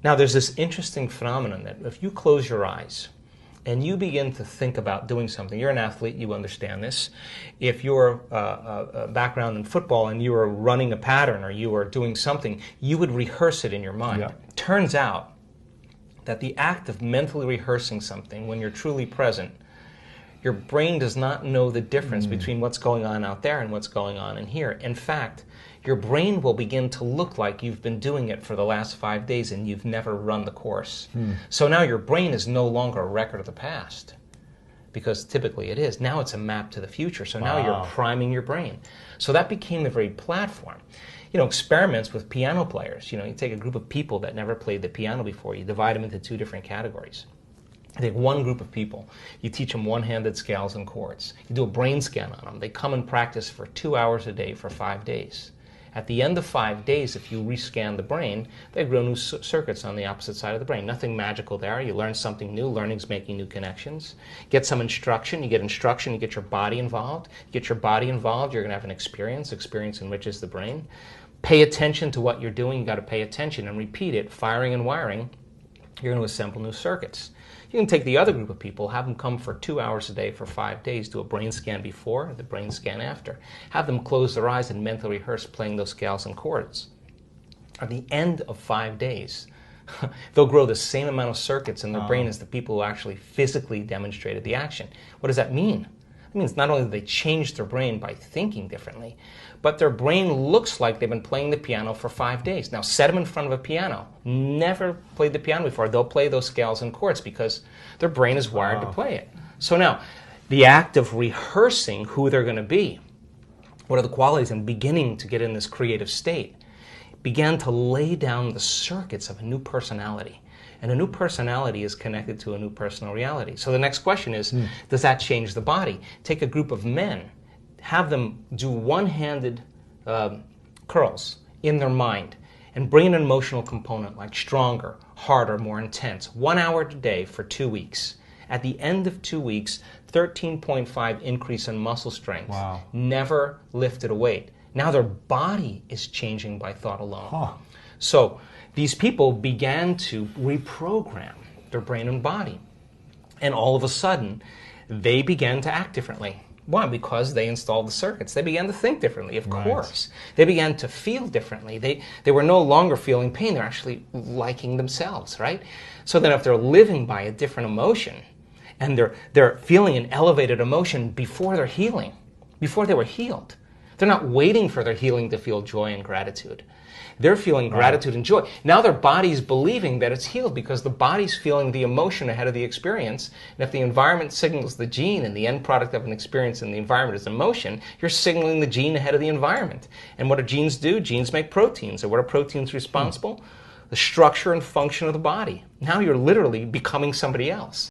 Now, there's this interesting phenomenon that if you close your eyes and you begin to think about doing something, you're an athlete, you understand this. If you're a background in football and you are running a pattern or you are doing something, you would rehearse it in your mind. Yeah. Turns out that the act of mentally rehearsing something when you're truly present, your brain does not know the difference between what's going on out there and what's going on in here. In fact, your brain will begin to look like you've been doing it for the last 5 days and you've never run the course. So now your brain is no longer a record of the past, because typically it is. Now it's a map to the future. So now you're priming your brain. So that became the very platform. You know, experiments with piano players. You know, you take a group of people that never played the piano before, you divide them into two different categories. You take one group of people, you teach them one-handed scales and chords. You do a brain scan on them. They come and practice for 2 hours a day for 5 days. At the end of 5 days, if you rescan the brain, they grow new circuits on the opposite side of the brain. Nothing magical there. You learn something new. Learning's making new connections. Get some instruction. You get instruction. You get your body involved. You get your body involved, you're going to have an experience. Experience enriches the brain. Pay attention to what you're doing. You've got to pay attention and repeat it, firing and wiring. You're going to assemble new circuits. You can take the other group of people, have them come for 2 hours a day for 5 days, do a brain scan before, the brain scan after. Have them close their eyes and mentally rehearse playing those scales and chords. At the end of 5 days, they'll grow the same amount of circuits in their brain as the people who actually physically demonstrated the action. What does that mean? It means not only do they change their brain by thinking differently, but their brain looks like they've been playing the piano for 5 days. Now, set them in front of a piano. Never played the piano before. They'll play those scales and chords because their brain is wired to play it. So now, the act of rehearsing who they're going to be, what are the qualities, and beginning to get in this creative state, began to lay down the circuits of a new personality. And a new personality is connected to a new personal reality. So the next question is, does that change the body? Take a group of men, have them do one-handed curls in their mind, and bring an emotional component like stronger, harder, more intense. 1 hour a day for 2 weeks. At the end of 2 weeks, 13.5 increase in muscle strength. Wow. Never lifted a weight. Now their body is changing by thought alone. So these people began to reprogram their brain and body. And all of a sudden, they began to act differently. Why? Because they installed the circuits. They began to think differently, of course. They began to feel differently. They were no longer feeling pain. They're actually liking themselves, right? So then if they're living by a different emotion, and they're feeling an elevated emotion before they're healing, before they were healed, they're not waiting for their healing to feel joy and gratitude. They're feeling gratitude and joy. Now their body's believing that it's healed because the body's feeling the emotion ahead of the experience. And if the environment signals the gene and the end product of an experience in the environment is emotion, you're signaling the gene ahead of the environment. And what do genes do? Genes make proteins. And what are proteins responsible? The structure and function of the body. Now you're literally becoming somebody else.